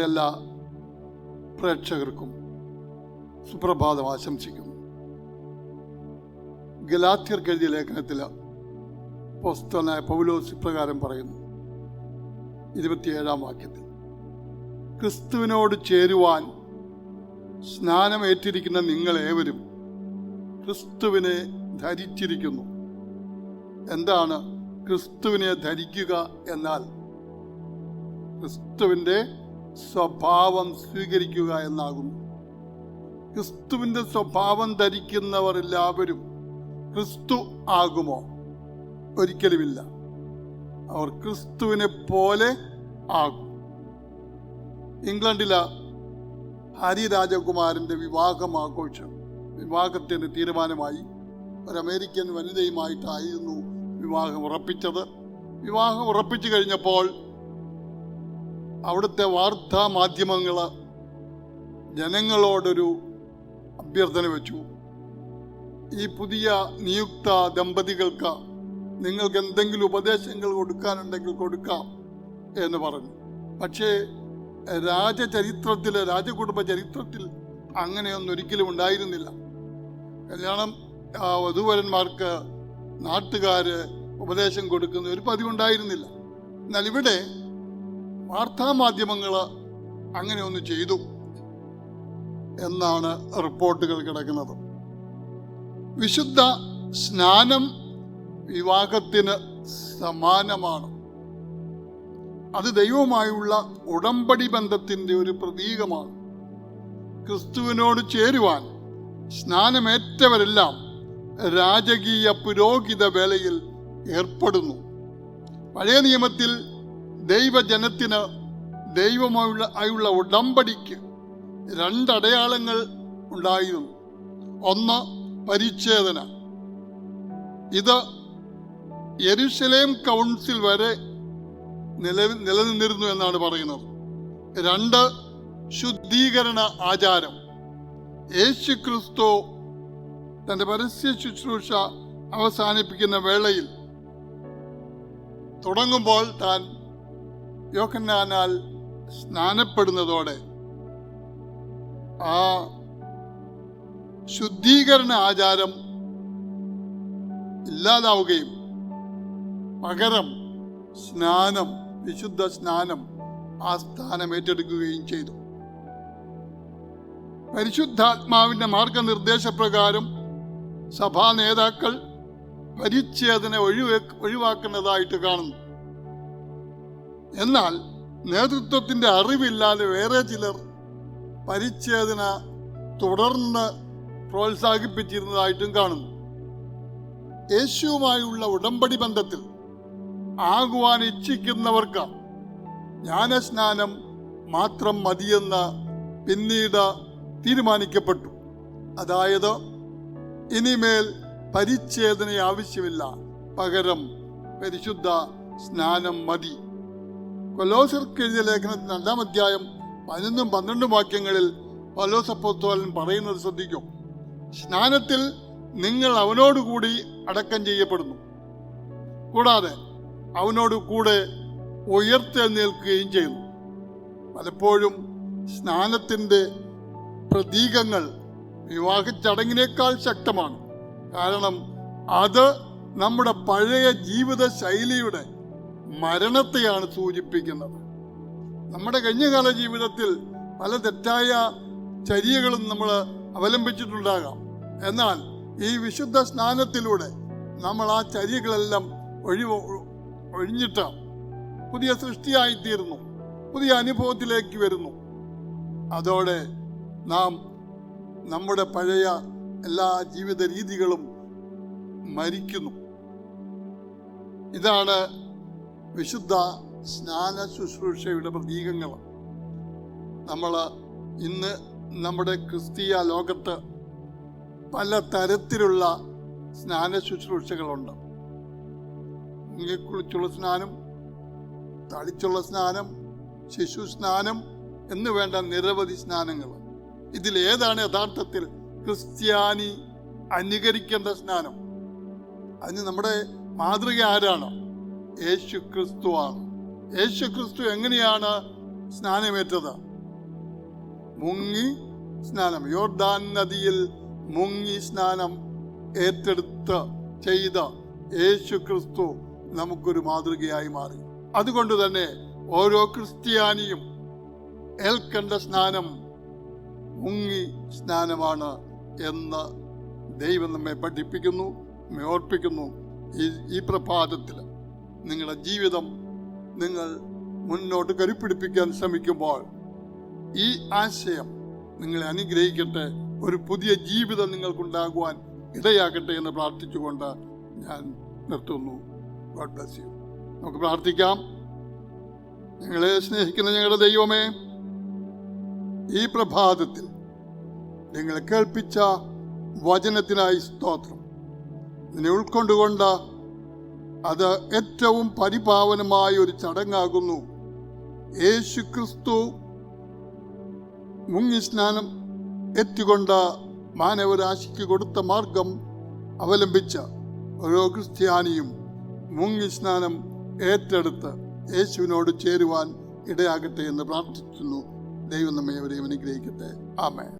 എല്ലാ പ്രേക്ഷകർക്കും സുപ്രഭാതം ആശംസിക്കുന്നു. ഗലാത്യർക്ക് എഴുതിയ ലേഖനത്തിൽ അപ്പോസ്തലനായ പൗലോസ് ഇപ്രകാരം പറയുന്നു, 27-ാം വാക്യത്തിൽ, ക്രിസ്തുവിനോട് ചേരുവാൻ സ്നാനമേറ്റിരിക്കുന്ന നിങ്ങളേവരും ക്രിസ്തുവിനെ ധരിച്ചിരിക്കുന്നു. എന്താണ് ക്രിസ്തുവിനെ ധരിക്കുക എന്നാൽ? ക്രിസ്തുവിൻ്റെ സ്വഭാവം സ്വീകരിക്കുക എന്നാകുന്നു. ക്രിസ്തുവിൻ്റെ സ്വഭാവം ധരിക്കുന്നവർ എല്ലാവരും ക്രിസ്തു ആകുമോ? ഒരിക്കലുമില്ല. അവർ ക്രിസ്തുവിനെ പോലെ ആകും. ഇംഗ്ലണ്ടിലെ ഹാരി രാജകുമാരൻ്റെ വിവാഹത്തിന് തീരുമാനമായി. ഒരു അമേരിക്കൻ വനിതയുമായിട്ടായിരുന്നു വിവാഹം ഉറപ്പിച്ചത്. വിവാഹം ഉറപ്പിച്ചു കഴിഞ്ഞപ്പോൾ അവിടുത്തെ വാർത്താ മാധ്യമങ്ങൾ ജനങ്ങളോടൊരു അഭ്യർത്ഥന വെച്ചു. ഈ പുതിയ നിയുക്ത ദമ്പതികൾക്ക് നിങ്ങൾക്ക് എന്തെങ്കിലും ഉപദേശങ്ങൾ കൊടുക്കാനുണ്ടെങ്കിൽ കൊടുക്കാം എന്ന് പറഞ്ഞു. പക്ഷേ രാജകുടുംബ ചരിത്രത്തിൽ അങ്ങനെയൊന്നും ഒരിക്കലും ഉണ്ടായിരുന്നില്ല. കല്യാണം വധൂവരന്മാർക്ക് നാട്ടുകാര് ഉപദേശം കൊടുക്കുന്ന ഒരു പതിവുണ്ടായിരുന്നില്ല. എന്നാൽ ഇവിടെ വാർത്താമാധ്യമങ്ങൾ അങ്ങനെ ഒന്ന് ചെയ്തു എന്നാണ് റിപ്പോർട്ടുകൾ കിടക്കുന്നത്. വിശുദ്ധ സ്നാനം വിവാഹത്തിന് സമാനമാണ്. അത് ദൈവവുമായുള്ള ഉടമ്പടി ബന്ധത്തിൻ്റെ ഒരു പ്രതീകമാണ്. ക്രിസ്തുവിനോട് ചേരുവാൻ സ്നാനമേറ്റവരെല്ലാം രാജകീയ പുരോഹിത വേലയിൽ ഏർപ്പെടുന്നു. പഴയ നിയമത്തിൽ ദൈവജനത്തിന് ദൈവമായുള്ള ഉടമ്പടിക്ക് 2 അടയാളങ്ങൾ ഉണ്ടായിരുന്നു. ഒന്ന് പരിച്ഛേദന. ഇത് യെരുശലേം കൗൺസിൽ വരെ നിലനിന്നിരുന്നു എന്നാണ് പറയുന്നത്. 2 ശുദ്ധീകരണ ആചാരം. യേശു ക്രിസ്തു തൻ്റെ പരസ്യ ശുശ്രൂഷ അവസാനിപ്പിക്കുന്ന വേളയിൽ തുടങ്ങുമ്പോൾ താൻ യോഹന്നാനാൽ സ്നാനപ്പെടുന്നതോടെ ആ ശുദ്ധീകരണ ആചാരം ഇല്ലാതാവുകയും പകരം സ്നാനം, വിശുദ്ധ സ്നാനം ആ സ്ഥാനം ഏറ്റെടുക്കുകയും ചെയ്തു. പരിശുദ്ധാത്മാവിന്റെ മാർഗനിർദ്ദേശപ്രകാരം സഭാ നേതാക്കൾ പരിച്ഛേദന ഒഴിവാക്കുന്നതായിട്ട് കാണുന്നു. എന്നാൽ നേതൃത്വത്തിന്റെ അറിവില്ലാതെ വേറെ ചിലർ പരിച്ഛേദന തുടർന്ന് പ്രോത്സാഹിപ്പിച്ചിരുന്നതായിട്ടും കാണുന്നു. യേശുവുമായുള്ള ഉടമ്പടി ബന്ധത്തിൽ ആകുവാൻ ഇച്ഛിക്കുന്നവർക്ക് ജ്ഞാനസ്നാനം മാത്രം മതിയെന്ന് പിന്നീട് തീരുമാനിക്കപ്പെട്ടു. അതായത് ഇനിമേൽ പരിച്ഛേദന ആവശ്യമില്ല, പകരം പരിശുദ്ധ സ്നാനം മതി. കൊലോസ്യർക്ക് എഴുതിയ ലേഖനത്തിന് 2-ാം അധ്യായം 11-12 വാക്യങ്ങളിൽ പൗലോസ് അപ്പോസ്തലൻ പറയുന്നത് ശ്രദ്ധിക്കും. സ്നാനത്തിൽ നിങ്ങൾ അവനോടുകൂടി അടക്കം ചെയ്യപ്പെടുന്നു, കൂടാതെ അവനോട് കൂടെ ഉയർത്തെഴുന്നേൽക്കുകയും ചെയ്യുന്നു. പലപ്പോഴും സ്നാനത്തിൻ്റെ പ്രതീകങ്ങൾ വിവാഹ ചടങ്ങിനേക്കാൾ ശക്തമാണ്. കാരണം അത് നമ്മുടെ പഴയ ജീവിത ശൈലിയുടെ മരണത്തെയാണ് സൂചിപ്പിക്കുന്നത്. നമ്മുടെ കഴിഞ്ഞകാല ജീവിതത്തിൽ പല തെറ്റായ ചര്യകളും നമ്മൾ അവലംബിച്ചിട്ടുണ്ടാകാം. എന്നാൽ ഈ വിശുദ്ധ സ്നാനത്തിലൂടെ നമ്മൾ ആ ചര്യകളെല്ലാം ഒഴിഞ്ഞിട്ട് പുതിയ സൃഷ്ടിയായിത്തീരുന്നു, പുതിയ അനുഭവത്തിലേക്ക് വരുന്നു. അതോടെ നാം നമ്മുടെ പഴയ എല്ലാ ജീവിത രീതികളും മരിക്കുന്നു. ഇതാണ് വിശുദ്ധ സ്നാന ശുശ്രൂഷയുടെ പ്രതീകങ്ങൾ. നമ്മൾ ഇന്ന് നമ്മുടെ ക്രിസ്തീയ ലോകത്ത് പല തരത്തിലുള്ള സ്നാന ശുശ്രൂഷകളുണ്ട്. കുളിച്ചുള്ള സ്നാനം, തളിച്ചുള്ള സ്നാനം, ശിശു സ്നാനം എന്ന് വേണ്ട നിരവധി സ്നാനങ്ങൾ. ഇതിലേതാണ് യഥാർത്ഥത്തിൽ ക്രിസ്ത്യാനി അനുകരിക്കേണ്ട സ്നാനം? അതിന് നമ്മുടെ മാതൃക ആരാണ്? യേശു ക്രിസ്തുവാണ്. യേശു ക്രിസ്തു എങ്ങനെയാണ് സ്നാനമേറ്റത്? മുങ്ങി സ്നാനം. യോർദാൻ നദിയിൽ മുങ്ങി സ്നാനം ഏറ്റെടുത്ത് ചെയ്ത യേശു ക്രിസ്തു നമുക്കൊരു മാതൃകയായി മാറി. അതുകൊണ്ട് തന്നെ ഓരോ ക്രിസ്ത്യാനിയും ഏൽക്കേണ്ട സ്നാനം മുങ്ങി സ്നാനമാണ് എന്ന് ദൈവം നമ്മെ പഠിപ്പിക്കുന്നു, നമ്മെ ഓർപ്പിക്കുന്നു. ഈ പ്രഭാതത്തിൽ നിങ്ങളുടെ ജീവിതം നിങ്ങൾ മുന്നോട്ട് കരുപ്പിടിപ്പിക്കാൻ ശ്രമിക്കുമ്പോൾ ഈ ആശയം നിങ്ങളെ അനുഗ്രഹിക്കട്ടെ. ഒരു പുതിയ ജീവിതം നിങ്ങൾക്കുണ്ടാകുവാൻ ഇടയാകട്ടെ എന്ന് പ്രാർത്ഥിച്ചുകൊണ്ട് ഞാൻ നിർത്തുന്നു. God bless you. നമുക്ക് പ്രാർത്ഥിക്കാം. ഞങ്ങളെ സ്നേഹിക്കുന്ന ഞങ്ങളുടെ ദൈവമേ, ഈ പ്രഭാതത്തിൽ നിങ്ങൾ കേൾപ്പിച്ച വചനത്തിനായി സ്തോത്രം. ഇതിനെ ഉൾക്കൊണ്ടുകൊണ്ട് അത് ഏറ്റവും പരിപാവനമായ ഒരു ചടങ്ങാകുന്നു. യേശു ക്രിസ്തു മുങ്ങിസ്നാനം ഏറ്റുകൊണ്ട് മാനവരാശിക്ക് കൊടുത്ത മാർഗം അവലംബിച്ച ഓരോ ക്രിസ്ത്യാനിയും മുങ്ങിസ്നാനം ഏറ്റെടുത്ത് യേശുവിനോട് ചേരുവാൻ ഇടയാകട്ടെ എന്ന് പ്രാർത്ഥിക്കുന്നു. ദൈവം നമ്മെ അവരെ അനുഗ്രഹിക്കട്ടെ. ആമേൻ.